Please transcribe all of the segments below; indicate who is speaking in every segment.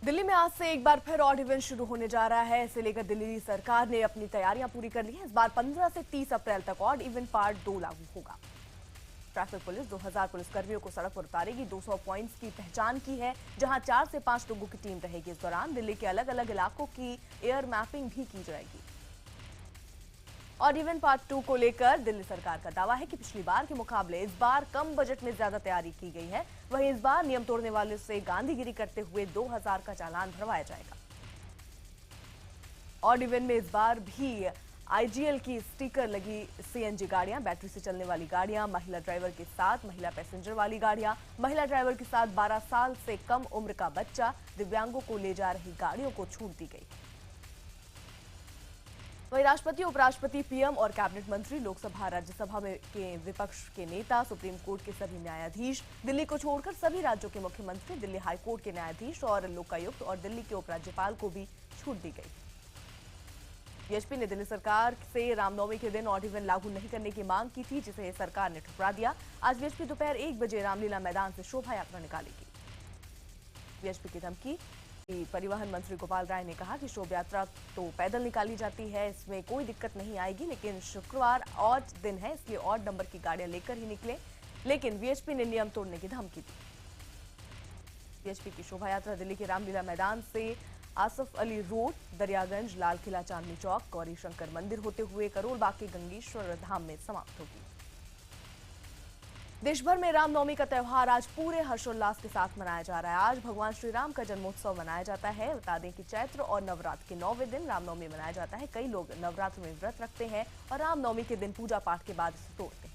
Speaker 1: दिल्ली में आज से एक बार फिर ऑड इवेंट शुरू होने जा रहा है। इसे लेकर दिल्ली सरकार ने अपनी तैयारियां पूरी कर ली हैं। इस बार 15 से 30 अप्रैल तक ऑड इवेंट पार्ट 2 लागू होगा। ट्रैफिक पुलिस 2000 पुलिसकर्मियों को सड़क पर उतारेगी। 200 पॉइंट्स की पहचान की है, जहां 4 से 5 लोगों की टीम रहेगी। इस दौरान दिल्ली के अलग अलग इलाकों की एयर मैपिंग भी की जाएगी। और इवेंट पार्ट 2 को लेकर दिल्ली सरकार का दावा है कि पिछली बार के मुकाबले इस बार कम बजट में ज्यादा तैयारी की गई है। वहीं इस बार नियम तोड़ने वालों से गांधीगिरी करते हुए 2000 का चालान भरवाया जाएगा। और इवेंट में इस बार भी आईजीएल की स्टिकर लगी सीएनजी गाड़ियां, बैटरी से चलने वाली गाड़ियां, महिला ड्राइवर के साथ महिला पैसेंजर वाली गाड़ियां, महिला ड्राइवर के साथ 12 साल से कम उम्र का बच्चा, दिव्यांगों को ले जा रही गाड़ियों को छूट दी गई। वहीं राष्ट्रपति, उपराष्ट्रपति, पीएम और कैबिनेट मंत्री, लोकसभा राज्यसभा में के विपक्ष के नेता, सुप्रीम कोर्ट के सभी न्यायाधीश, दिल्ली को छोड़कर सभी राज्यों के मुख्यमंत्री, दिल्ली हाईकोर्ट के न्यायाधीश और लोकायुक्त और दिल्ली के उपराज्यपाल को भी छूट दी गई। बीएसपी ने दिल्ली सरकार से रामनवमी के दिन ऑड इवेंट लागू नहीं करने की मांग की थी, जिसे सरकार ने ठुकरा दिया। आज बीएसपी दोपहर 1 बजे रामलीला मैदान से शोभा यात्रा निकालेगी। बीएसपी की धमकी। परिवहन मंत्री गोपाल राय ने कहा कि शोभा यात्रा तो पैदल निकाली जाती है, इसमें कोई दिक्कत नहीं आएगी, लेकिन शुक्रवार ऑड दिन है, इसलिए ऑड नंबर की गाड़ियां लेकर ही निकले। लेकिन बीएसपी ने नियम तोड़ने की धमकी दी। बीएसपी की शोभा यात्रा दिल्ली के रामलीला मैदान से आसफ अली रोड, दरियागंज, लाल किला, चांदनी चौक, गौरी शंकर मंदिर होते हुए करोल बाग के गंगेश्वर धाम में समाप्त होगी। देश भर में रामनवमी का त्यौहार आज पूरे हर्षोल्लास के साथ मनाया जा रहा है। आज भगवान श्री राम का जन्मोत्सव मनाया जाता है। बता दें कि चैत्र और नवरात्र के 9वें दिन रामनवमी मनाया जाता है। कई लोग नवरात्र में व्रत रखते हैं और रामनवमी के दिन पूजा पाठ के बाद इसे तोड़ते हैं।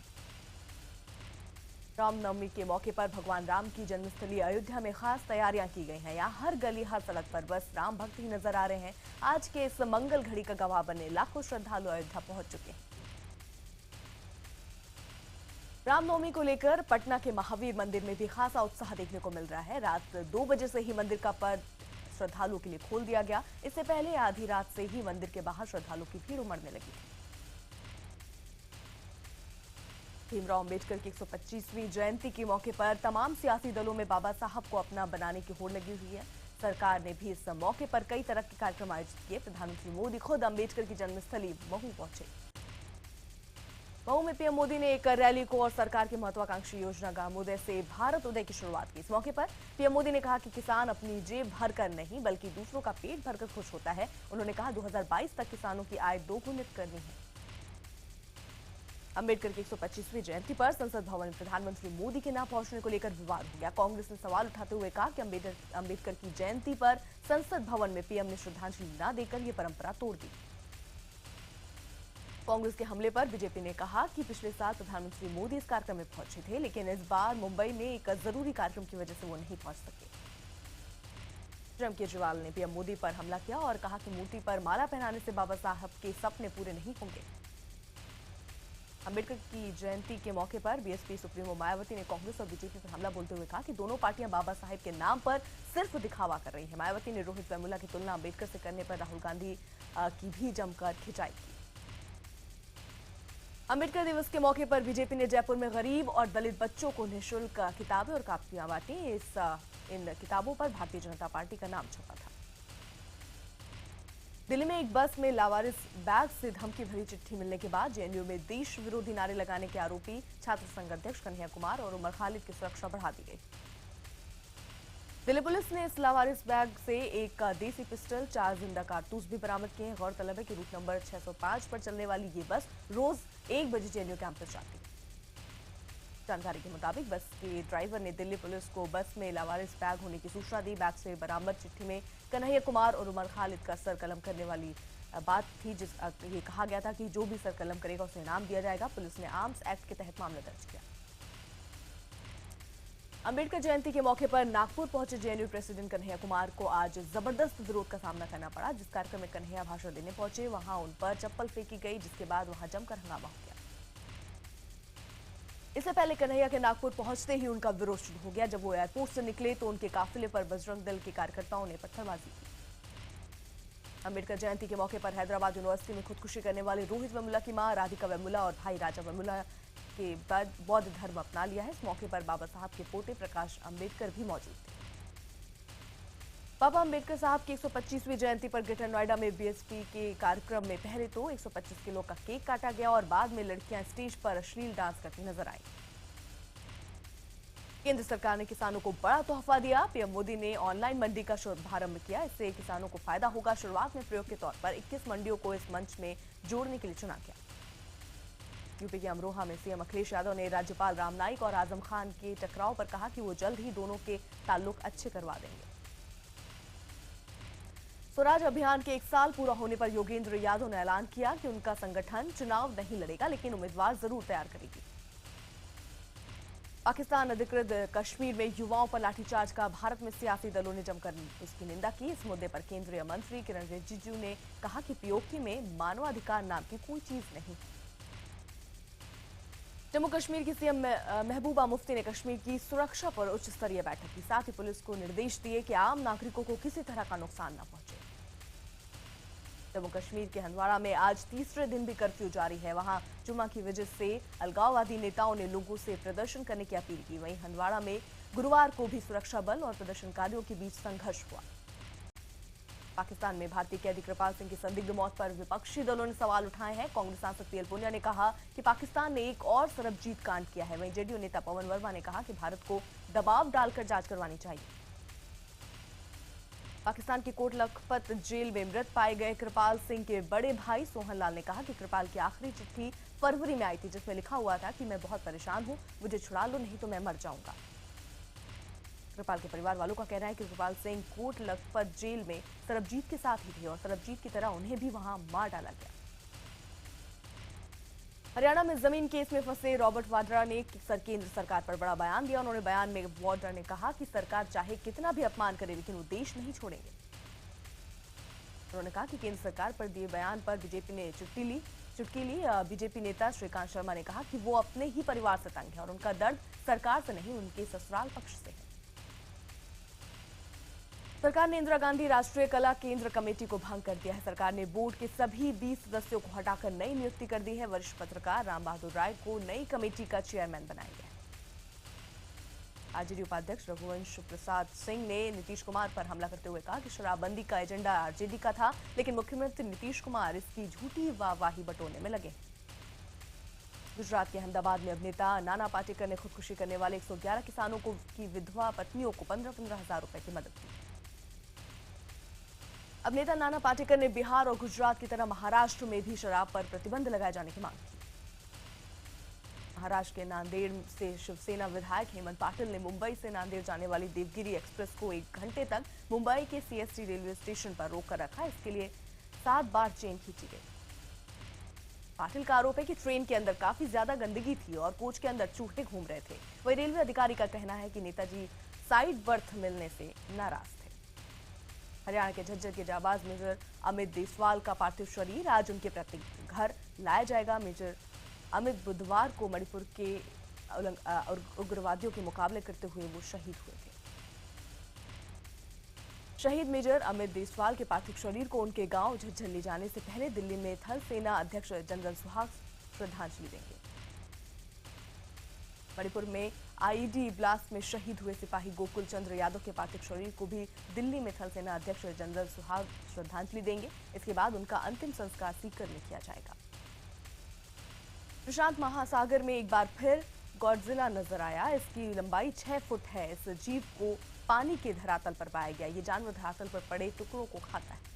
Speaker 1: रामनवमी के मौके पर भगवान राम की जन्मस्थली अयोध्या में खास तैयारियां की गई हैं। यहाँ हर गली, हर सड़क पर बस राम भक्त ही नजर आ रहे हैं। आज के इस मंगल घड़ी का गवाह बने लाखों श्रद्धालु अयोध्या पहुंच चुके हैं। रामनवमी को लेकर पटना के महावीर मंदिर में भी खासा उत्साह देखने को मिल रहा है। रात 2 बजे से ही मंदिर का पट श्रद्धालुओं के लिए खोल दिया गया। इससे पहले आधी रात से ही मंदिर के बाहर श्रद्धालुओं की भीड़ उमड़ने लगी थी। भीमराव अंबेडकर की 125वीं जयंती के मौके पर तमाम सियासी दलों में बाबा साहब को अपना बनाने की होड़ लगी हुई है। सरकार ने भी इस मौके पर कई तरह के कार्यक्रम आयोजित किए। प्रधानमंत्री मोदी खुद अंबेडकर की जन्मस्थली महू पहुंचे। महू में पीएम मोदी ने एक रैली को और सरकार की महत्वाकांक्षी योजना ग्रामोदय से भारत उदय की शुरुआत की। इस मौके पर पीएम मोदी ने कहा कि किसान अपनी जेब भरकर नहीं बल्कि दूसरों का पेट भरकर खुश होता है। उन्होंने कहा 2022 तक किसानों की आय दोगुनित करनी है। अंबेडकर की 125वीं जयंती पर संसद भवन में प्रधानमंत्री मोदी के न पहुंचने को लेकर विवाद हो गया। कांग्रेस ने सवाल उठाते हुए कहा कि अंबेडकर की जयंती पर संसद भवन में पीएम ने श्रद्धांजलि न देकर यह परंपरा तोड़ दी। कांग्रेस के हमले पर बीजेपी ने कहा कि पिछले साल प्रधानमंत्री मोदी इस कार्यक्रम में पहुंचे थे, लेकिन इस बार मुंबई में एक जरूरी कार्यक्रम की वजह से वो नहीं पहुंच सके। सीएम केजरीवाल ने पीएम मोदी पर हमला किया और कहा कि मूर्ति पर माला पहनाने से बाबा साहब के सपने पूरे नहीं होंगे। अंबेडकर की जयंती के मौके पर बीएसपी सुप्रीमो मायावती ने कांग्रेस और बीजेपी पर हमला बोलते हुए कहा कि दोनों पार्टियां बाबा साहेब के नाम पर सिर्फ दिखावा कर रही हैं। मायावती ने रोहित वेमुला की तुलना अंबेडकर से करने पर राहुल गांधी की भी जमकर खिंचाई की। अंबेडकर दिवस के मौके पर बीजेपी ने जयपुर में गरीब और दलित बच्चों को निःशुल्क किताबें और कापियां बांटी। इन किताबों पर भारतीय जनता पार्टी का नाम छपा था। दिल्ली में एक बस में लावारिस बैग से धमकी भरी चिट्ठी मिलने के बाद जेएनयू में देश विरोधी नारे लगाने के आरोपी छात्र संघ अध्यक्ष कन्हैया कुमार और उमर खालिद की सुरक्षा बढ़ा दी गई। दिल्ली पुलिस ने इस लावारिस बैग से एक देसी पिस्टल, 4 जिंदा कारतूस भी बरामद किए हैं। गौरतलब है कि रूट नंबर 605 पर चलने वाली ये बस रोज 1 बजे जेएनयू कैंपस जाती है। जानकारी के मुताबिक बस के ड्राइवर ने दिल्ली पुलिस को बस में लावारिस बैग होने की सूचना दी। बैग से बरामद चिट्ठी में कन्हैया कुमार और उमर खालिद का सर कलम करने वाली बात थी, जिस ये कहा गया था कि जो भी सर कलम करेगा उसे इनाम दिया जाएगा। पुलिस ने आर्म्स एक्ट के तहत मामला दर्ज किया। अंबेडकर जयंती के मौके पर नागपुर पहुंचे जेएनयू प्रेसिडेंट कन्हैया कुमार को आज जबरदस्त विरोध का सामना करना पड़ा। जिस कार्यक्रम में कन्हैया भाषण देने पहुंचे, वहां उन पर चप्पल फेंकी गई, जिसके बाद वहां जमकर हंगामा हो गया। इससे पहले कन्हैया के नागपुर पहुंचते ही उनका विरोध शुरू हो गया। जब वो एयरपोर्ट से निकले तो उनके काफिले पर बजरंग दल के कार्यकर्ताओं ने पत्थरबाजी की। अंबेडकर जयंती के मौके पर हैदराबाद यूनिवर्सिटी में खुदकुशी करने वाले रोहित वेमुला की मां राधिका वेमुला और भाई राजा वेमुला के बाद बौद्ध धर्म अपना लिया है। इस मौके पर बाबा साहब के पोते प्रकाश अंबेडकर भी मौजूद थे। बाबा अम्बेडकर साहब की 125वीं जयंती पर ग्रेटर नोएडा में बीएसपी के कार्यक्रम में पहले तो 125 किलो का केक काटा गया और बाद में लड़कियां स्टेज पर अश्लील डांस करती नजर आईं। केंद्र सरकार ने किसानों को बड़ा तोहफा दिया। पीएम मोदी ने ऑनलाइन मंडी का शुभारंभ किया। इससे किसानों को फायदा होगा। शुरुआत में प्रयोग के तौर पर 21 मंडियों को इस मंच में जोड़ने के लिए चुना गया। यूपी के अमरोहा में सीएम अखिलेश यादव ने राज्यपाल राम नाईक और आजम खान के टकराव पर कहा कि वो जल्द ही दोनों के ताल्लुक अच्छे करवा देंगे। स्वराज अभियान के 1 साल पूरा होने पर योगेंद्र यादव ने ऐलान किया कि उनका संगठन चुनाव नहीं लड़ेगा, लेकिन उम्मीदवार जरूर तैयार करेगी। पाकिस्तान अधिकृत कश्मीर में युवाओं पर लाठीचार्ज का भारत में सियासी दलों ने जमकर उसकी निंदा की। इस मुद्दे पर केंद्रीय मंत्री किरण रिजिजू ने कहा कि पीओके में मानवाधिकार नाम की कोई चीज नहीं है। जम्मू कश्मीर की सीएम महबूबा मुफ्ती ने कश्मीर की सुरक्षा पर उच्च स्तरीय बैठक की। साथ ही पुलिस को निर्देश दिए कि आम नागरिकों को किसी तरह का नुकसान न पहुंचे। जम्मू कश्मीर के हंदवाड़ा में आज तीसरे दिन भी कर्फ्यू जारी है। वहां जुम्मा की वजह से अलगाववादी नेताओं ने लोगों से प्रदर्शन करने की अपील की। वहीं हंदवाड़ा में गुरुवार को भी सुरक्षा बल और प्रदर्शनकारियों के बीच संघर्ष हुआ। पाकिस्तान में भारतीय कैदी कृपाल सिंह की संदिग्ध मौत पर विपक्षी दलों ने सवाल उठाए हैं। कांग्रेस सांसद पीएल पुनिया ने कहा कि पाकिस्तान ने एक और सरबजीत कांड किया है। वहीं जेडीयू नेता पवन वर्मा ने कहा कि भारत को दबाव डालकर जांच करवानी चाहिए। पाकिस्तान की कोट लखपत जेल में मृत पाए गए कृपाल सिंह के बड़े भाई सोहन लाल ने कहा कि कृपाल की आखिरी चिट्ठी फरवरी में आई थी, जिसमें लिखा हुआ था कि मैं बहुत परेशान हूं, मुझे छुड़ा लो नहीं तो मैं मर जाऊंगा। कृपाल के परिवार वालों का कहना है कि कृपाल सिंह कोट लखपत जेल में सरबजीत के साथ ही थे और सरबजीत की तरह उन्हें भी वहां मार डाला गया। हरियाणा में जमीन केस में फंसे रॉबर्ट वाड्रा ने केंद्र सरकार पर बड़ा बयान दिया। उन्होंने बयान में वाड्रा ने कहा कि सरकार चाहे कितना भी अपमान करे, लेकिन वो देश नहीं छोड़ेंगे। उन्होंने कहा कि केंद्र सरकार पर दिए बयान पर बीजेपी ने चुटकी ली। बीजेपी नेता श्रीकांत शर्मा ने कहा कि वो अपने ही परिवार से तंग है और उनका दर्द सरकार से नहीं, उनके ससुराल पक्ष से है। सरकार ने इंदिरा गांधी राष्ट्रीय कला केंद्र कमेटी को भंग कर दिया है। सरकार ने बोर्ड के सभी 20 सदस्यों को हटाकर नई नियुक्ति कर दी है। वरिष्ठ पत्रकार राम बहादुर राय को नई कमेटी का चेयरमैन बनाया गया है। आरजेडी उपाध्यक्ष रघुवंश प्रसाद सिंह ने नीतीश कुमार पर हमला करते हुए कहा कि शराबबंदी का एजेंडा आरजेडी का था, लेकिन मुख्यमंत्री नीतीश कुमार इसकी झूठी वाहवाही बटोरने में लगे। गुजरात के अहमदाबाद में अभिनेता नाना पाटेकर ने खुदकुशी करने वाले 111 किसानों की विधवा पत्नियों को 15-15 हजार रुपए की मदद दी। अभिनेता नाना पाटेकर ने बिहार और गुजरात की तरह महाराष्ट्र में भी शराब पर प्रतिबंध लगाए जाने की मांग की। महाराष्ट्र के नांदेड़ से शिवसेना विधायक हेमंत पाटिल ने मुंबई से नांदेड़ जाने वाली देवगिरी एक्सप्रेस को 1 घंटे तक मुंबई के सीएसटी रेलवे स्टेशन पर रोक कर रखा। इसके लिए 7 बार चेन खींची गई। पाटिल का आरोप है कि ट्रेन के अंदर काफी ज्यादा गंदगी थी और कोच के अंदर चूहे घूम रहे थे। वहीं रेलवे अधिकारी का कहना है कि नेताजी साइड बर्थ मिलने से नाराज थे। हरियाणा के झज्जर के जाबाज मेजर अमित देसवाल का पार्थिव शरीर आज उनके पैतृक घर लाया जाएगा। मेजर अमित बुधवार को मणिपुर के उग्रवादियों के मुकाबले करते हुए वो शहीद हुए थे। शहीद मेजर अमित देसवाल के पार्थिव शरीर को उनके गांव झज्जर ले जाने से पहले दिल्ली में थल सेना अध्यक्ष जनरल सुहाग श्रद्धांजलि देंगे। मणिपुर में आईईडी ब्लास्ट में शहीद हुए सिपाही गोकुल चंद्र यादव के पार्थिव शरीर को भी दिल्ली में थल सेना अध्यक्ष जनरल सुहाग श्रद्धांजलि देंगे। इसके बाद उनका अंतिम संस्कार सीकर में किया जाएगा। प्रशांत महासागर में एक बार फिर गॉडजिला नजर आया। इसकी लंबाई 6 फुट है। इस जीव को पानी के धरातल पर पाया गया। ये जानवर धरातल पर पड़े टुकड़ों को खाता है।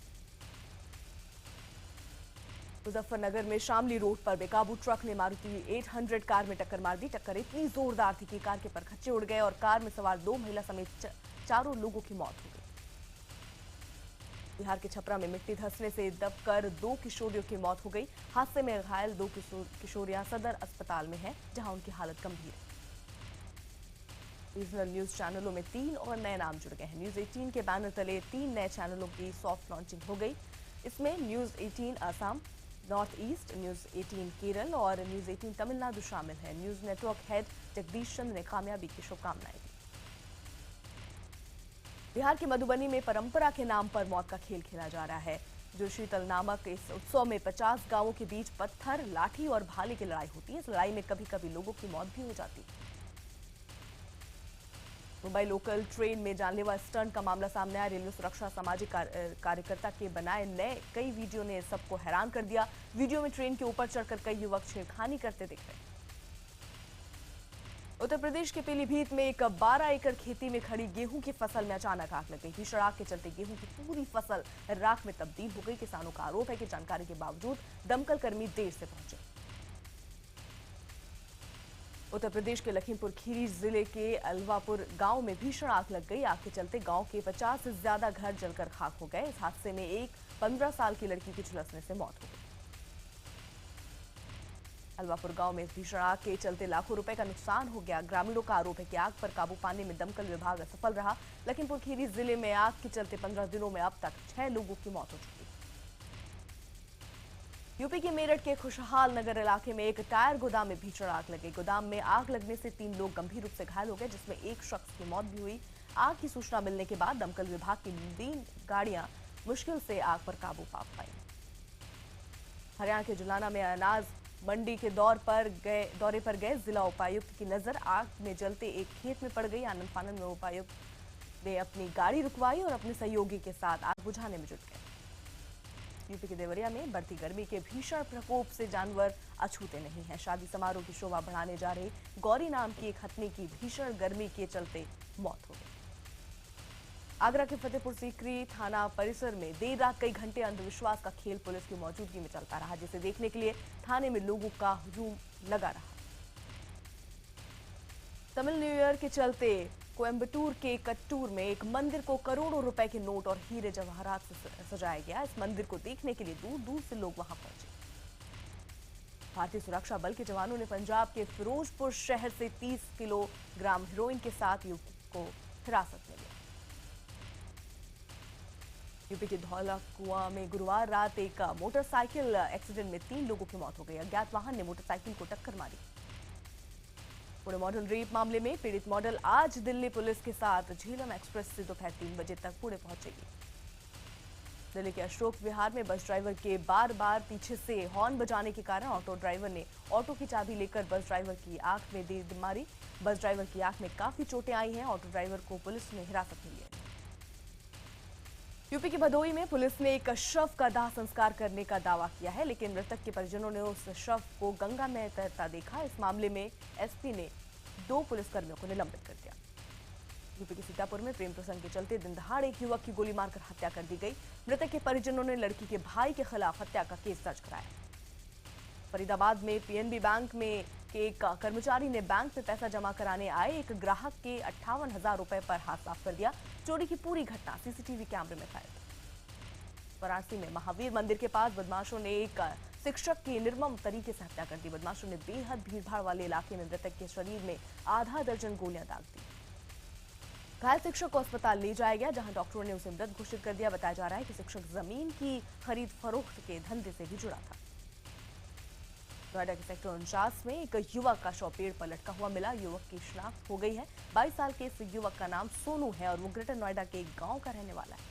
Speaker 1: मुजफ्फरनगर में शामली रोड पर बेकाबू ट्रक ने मारुति 800 कार में टक्कर मार दी। टक्कर इतनी जोरदार थी कि कार के परखच्चे उड़ गए और कार में सवार 2 महिला समेत 4 लोगों की मौत हो गई। बिहार के छपरा में मिट्टी धंसने से दबकर 2 किशोरियों की मौत हो गई। हादसे में घायल 2 किशोरियां सदर अस्पताल में हैं, जहां उनकी हालत गंभीर है। रीजनल न्यूज चैनलों में 3 और नए नाम जुड़ गए हैं। न्यूज 18 के बैनर तले 3 नए चैनलों की सॉफ्ट लॉन्चिंग हो गई। इसमें news 18 Assam, north east, news 18 Kerala और न्यूज 18 तमिलनाडु शामिल है। न्यूज नेटवर्क हेड जगदीश चंद्र ने कामयाबी की शुभकामनाएं दी। बिहार के मधुबनी में परंपरा के नाम पर मौत का खेल खेला जा रहा है। जोशीतल नामक इस उत्सव में 50 गांवों के बीच पत्थर, लाठी और भाले की लड़ाई होती है। इस लड़ाई में कभी कभी लोगों की मौत भी हो जाती है। मुंबई लोकल ट्रेन में जानलेवा स्टंट का मामला सामने आया। रेलवे सुरक्षा सामाजिक कार्यकर्ता के बनाए नए कई वीडियो ने सबको हैरान कर दिया। वीडियो में ट्रेन के ऊपर चढ़कर कई युवक छेड़खानी करते दिख रहे। उत्तर प्रदेश के पीलीभीत में एक 12 एकड़ खेती में खड़ी गेहूं की फसल में अचानक आग लग गई। भीषण आग के चलते गेहूं की पूरी फसल राख में तब्दील हो गई। किसानों का आरोप है कि जानकारी के बावजूद दमकल कर्मी देर से पहुंचे। उत्तर प्रदेश के लखीमपुर खीरी जिले के अलवापुर गांव में भीषण आग लग गई। आग के चलते गांव के 50 से ज्यादा घर जलकर खाक हो गए। इस हादसे में एक 15 साल की लड़की की झुलसने से मौत हो गई। अलवापुर गांव में भीषण आग के चलते लाखों रुपए का नुकसान हो गया। ग्रामीणों का आरोप है कि आग पर काबू पाने में दमकल विभाग असफल रहा। लखीमपुर खीरी जिले में आग के चलते 15 दिनों में अब तक 6 लोगों की मौत हो चुकी है। यूपी के मेरठ के खुशहाल नगर इलाके में एक टायर गोदाम में भीषण आग लगी। गोदाम में आग लगने से 3 लोग गंभीर रूप से घायल हो गए, जिसमें एक शख्स की मौत भी हुई। आग की सूचना मिलने के बाद दमकल विभाग की 3 गाड़ियां मुश्किल से आग पर काबू पा पाई। हरियाणा के जुलाना में अनाज मंडी के दौरे पर गए जिला उपायुक्त की नजर आग में जलते एक खेत में पड़ गई। आनंद फानंद में उपायुक्त ने अपनी गाड़ी रुकवाई और अपने सहयोगी के साथ आग बुझाने में जुट गए। यूपी के देवरिया में बढ़ती गर्मी के भीषण प्रकोप से जानवर अछूते नहीं है। शादी समारोह की शोभा बढ़ाने जा रही गौरी नाम की एक हथनी की भीषण गर्मी के चलते मौत हो गई। आगरा के फतेहपुर सीकरी थाना परिसर में देर रात कई घंटे अंधविश्वास का खेल पुलिस की मौजूदगी में चलता रहा, जिसे देखने के लिए थाने में लोगों का हुजूम लगा रहा। तमिल न्यू ईयर के चलते कोयम्बटूर के कट्टूर में एक मंदिर को करोड़ों रुपए के नोट और हीरे जवाहरात से सजाया गया। इस मंदिर को देखने के लिए दूर दूर से लोग वहां पहुंचे। भारतीय सुरक्षा बल के जवानों ने पंजाब के फिरोजपुर शहर से 30 किलोग्राम हेरोइन के साथ युवक को हिरासत में लिया। यूपी के धौला कुआं में गुरुवार रात एक मोटरसाइकिल एक्सीडेंट में 3 लोगों की मौत हो गई। अज्ञात वाहन ने मोटरसाइकिल को टक्कर मारी। पुणे मॉडल रेप मामले में पीड़ित मॉडल आज दिल्ली पुलिस के साथ झेलम एक्सप्रेस से दोपहर 3 बजे तक पुणे पहुंचेगी। दिल्ली के अशोक विहार में बस ड्राइवर के बार बार पीछे से हॉर्न बजाने के कारण ऑटो ड्राइवर ने ऑटो की चाबी लेकर बस ड्राइवर की आंख में दे मारी। बस ड्राइवर की आंख में काफी चोटें आई हैं। ऑटो ड्राइवर को पुलिस ने हिरासत में लिया। यूपी के भदोही में पुलिस ने एक शव का दाह संस्कार करने का दावा किया है, लेकिन मृतक के परिजनों ने उस शव को गंगा में तैरता देखा। इस मामले में एसपी ने 2 पुलिसकर्मियों को निलंबित कर दिया। यूपी के सीतापुर में प्रेम प्रसंग के चलते दिन दहाड़े एक युवक की गोली मारकर हत्या कर दी गई। मृतक के परिजनों ने लड़की के भाई के खिलाफ हत्या का केस दर्ज कराया। फरीदाबाद में पीएनबी बैंक में के एक कर्मचारी ने बैंक में पैसा जमा कराने आए एक ग्राहक के 58,000 रुपए पर हाथ साफ कर दिया। चोरी की पूरी घटना सीसीटीवी कैमरे में कैद। वाराणसी में महावीर मंदिर के पास बदमाशों ने एक शिक्षक की निर्मम तरीके से हत्या कर दी। बदमाशों ने बेहद भीड़भाड़ वाले इलाके में मृतक के शरीर में आधा दर्जन गोलियां दाग दी। घायल शिक्षक को अस्पताल ले जाया गया, जहां डॉक्टरों ने उसे मृत घोषित कर दिया। बताया जा रहा है कि शिक्षक जमीन की खरीद फरोख्त के धंधे से भी जुड़ा था। नोएडा के सेक्टर 49 में एक युवक का शव पेड़ पर लटका हुआ मिला। युवक की शिनाख्त हो गई है। 22 साल के इस युवक का नाम सोनू है और वो ग्रेटर नोएडा के एक गांव का रहने वाला है।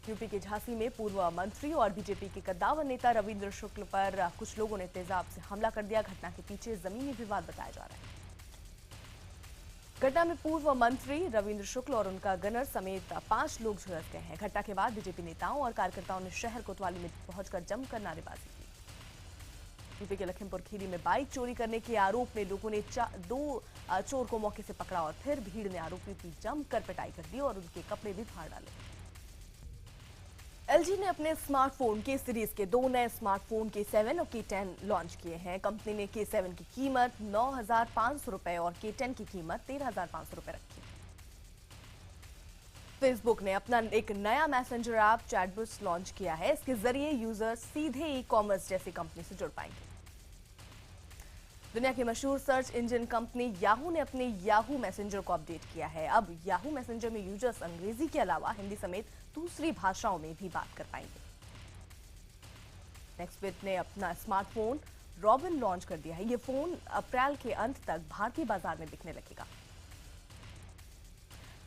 Speaker 1: यूपी के झांसी में पूर्व मंत्री और बीजेपी के कद्दावर नेता रविंद्र शुक्ल पर कुछ लोगों ने तेजाब से हमला कर दिया। घटना के पीछे जमीनी विवाद बताया जा रहा है। घटना में पूर्व मंत्री रविंद्र शुक्ल और उनका गनर समेत 5 लोग झुलस गए हैं। घटना के बाद बीजेपी नेताओं और कार्यकर्ताओं ने शहर कोतवाली में पहुंचकर जमकर नारेबाजी की। यूपी के लखीमपुर खीरी में बाइक चोरी करने के आरोप में लोगों ने 2 चोर को मौके से पकड़ा और फिर भीड़ ने आरोपियों की जमकर पिटाई कर दी और उनके कपड़े भी फाड़ डाले। एलजी ने अपने स्मार्टफोन के सीरीज के 2 नए स्मार्टफोन K7 और K10 लॉन्च किए हैं। कंपनी ने K7 की कीमत 9,500 रुपए और K10 की कीमत 13,500 रुपए रखी। फेसबुक ने अपना एक नया मैसेंजर ऐप चैटबॉट्स लॉन्च किया है। इसके जरिए यूजर सीधे ई-कॉमर्स जैसी कंपनी से जुड़ पाएंगे। दुनिया की मशहूर सर्च इंजन कंपनी याहू ने अपने याहू मैसेंजर को अपडेट किया है। अब याहू मैसेंजर में यूजर्स अंग्रेजी के अलावा हिंदी समेत दूसरी भाषाओं में भी बात कर पाएंगे। नेक्स्टबिट ने अपना स्मार्टफोन रॉबिन लॉन्च कर दिया है। ये फोन अप्रैल के अंत तक भारतीय बाजार में बिकने लगेगा।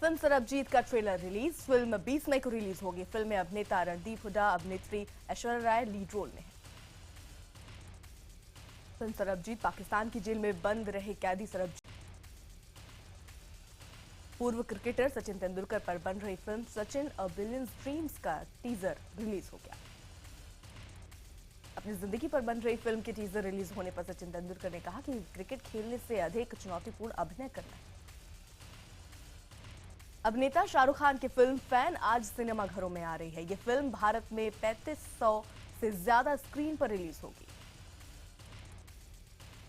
Speaker 1: फिल्म सरबजीत का ट्रेलर रिलीज। फिल्म 20 मई को रिलीज होगी। फिल्म में अभिनेता रणदीप हुड्डा, अभिनेत्री ऐश्वर्या राय लीड रोल में है। फिल्म सरबजीत पाकिस्तान की जेल में बंद रहे कैदी सरबजीत पूर्व क्रिकेटर सचिन तेंदुलकर पर बन रही film Sachin a billion dreams का टीजर रिलीज हो गया। अपनी जिंदगी पर बन रही फिल्म के टीजर रिलीज होने पर सचिन तेंदुलकर ने कहा कि क्रिकेट खेलने से अधिक चुनौतीपूर्ण अभिनय करना है। अभिनेता शाहरुख खान की फिल्म फैन आज सिनेमाघरों में आ रही है। ये फिल्म भारत में 3500 से ज्यादा स्क्रीन पर रिलीज होगी।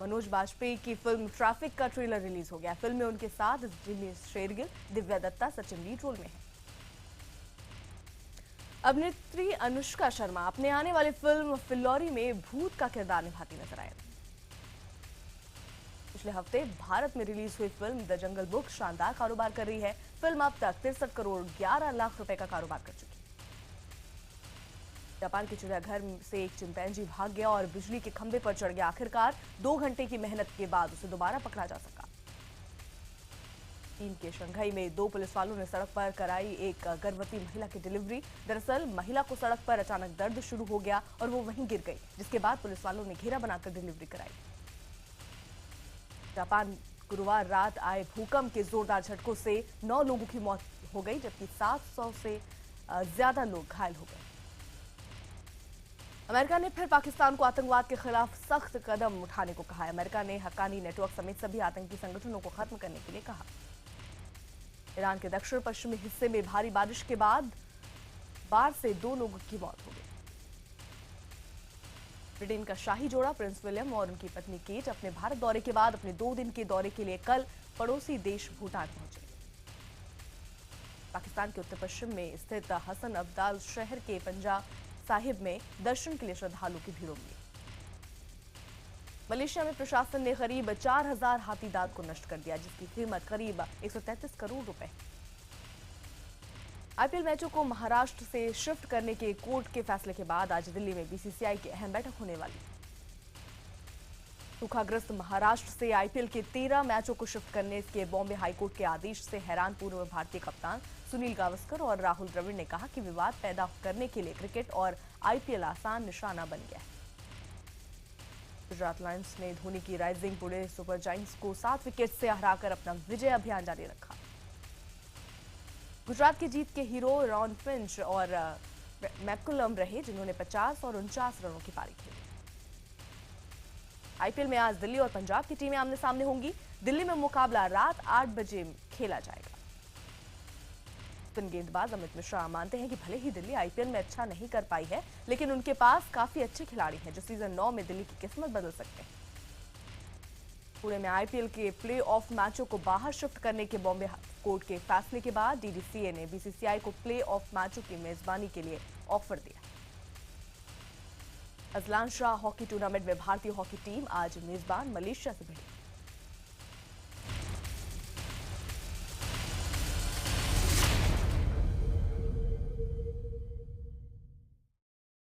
Speaker 1: मनोज बाजपेयी की फिल्म ट्रैफिक का ट्रेलर रिलीज हो गया। फिल्म में उनके साथ जिमी शेरगिल, दिव्या दत्ता, सचिन लीड रोल में है। अभिनेत्री अनुष्का शर्मा अपने आने वाली फिल्म फिल्लौरी में भूत का किरदार निभाती नजर आएगी। पिछले हफ्ते भारत में रिलीज हुई फिल्म द जंगल बुक शानदार कारोबार कर रही है। फिल्म अब तक 63 करोड़ 11 लाख रुपए का कारोबार कर चुकी है। जापान के चिड़ियाघर से एक चिंपैंजी भाग गया और बिजली के खंभे पर चढ़ गया। आखिरकार 2 घंटे की मेहनत के बाद उसे दोबारा पकड़ा जा सका। चीन के शंघाई में 2 पुलिस वालों ने सड़क पर कराई एक गर्भवती महिला की डिलीवरी। दरअसल महिला को सड़क पर अचानक दर्द शुरू हो गया और वो वहीं गिर गई, जिसके बाद पुलिस वालों ने घेरा बनाकर डिलीवरी कराई। जापान गुरुवार रात आए भूकंप के जोरदार झटकों से 9 लोगों की मौत हो गई, जबकि 700 से ज्यादा लोग घायल हो गए। अमेरिका ने फिर पाकिस्तान को आतंकवाद के खिलाफ सख्त कदम उठाने को कहा है। अमेरिका ने हक्कानी नेटवर्क समेत सभी आतंकी संगठनों को खत्म करने के लिए कहा। ईरान के दक्षिण पश्चिमी हिस्से में भारी बारिश के बाद बाढ़ से 2 लोगों की मौत हो गई। ब्रिटेन का शाही जोड़ा प्रिंस विलियम और उनकी पत्नी केट अपने भारत दौरे के बाद अपने 2 दिन के दौरे के लिए कल पड़ोसी देश भूटान पहुंचे। पाकिस्तान के उत्तर पश्चिम में स्थित हसन अब्दाल शहर के पंजाब साहिब में दर्शन के लिए श्रद्धालुओं की भीड़ उमड़ी। मलेशिया में प्रशासन ने करीब 4000 हाथी दांत को नष्ट कर दिया, जिसकी कीमत करीब 133 करोड़ रुपए है। आईपीएल मैचों को महाराष्ट्र से शिफ्ट करने के कोर्ट के फैसले के बाद आज दिल्ली में बीसीसीआई की अहम बैठक होने वाली। सूखाग्रस्त महाराष्ट्र से आईपीएल के 13 मैचों को शिफ्ट करने के बॉम्बे हाईकोर्ट के आदेश से हैरान पूर्व भारतीय कप्तान सुनील गावस्कर और राहुल द्रविड़ ने कहा कि विवाद पैदा करने के लिए क्रिकेट और आईपीएल आसान निशाना बन गया है। गुजरात लायंस ने धोनी की राइजिंग पुणे सुपर जायंट्स को 7 विकेट से हराकर अपना विजय अभियान जारी रखा। गुजरात की जीत के हीरो रॉन फिंच और मैकुलम रहे, जिन्होंने 50 और 49 रनों की पारी खेली। आईपीएल में आज दिल्ली और पंजाब की टीमें आमने सामने होंगी। दिल्ली में मुकाबला रात 8 बजे खेला जाएगा। स्पिन गेंदबाज अमित मिश्रा मानते हैं कि भले ही दिल्ली आईपीएल में अच्छा नहीं कर पाई है, लेकिन उनके पास काफी अच्छे खिलाड़ी हैं जो सीजन 9 में दिल्ली की किस्मत बदल सकते हैं। पुणे में आईपीएल के प्ले ऑफ मैचों को बाहर शिफ्ट करने के बॉम्बे कोर्ट के फैसले के बाद डीडीसीए ने बीसीसीआई को प्ले ऑफ मैचों की मेजबानी के लिए ऑफर दिया। अजलान शाह हॉकी टूर्नामेंट में भारतीय हॉकी टीम आज मेजबान मलेशिया से भिड़ी।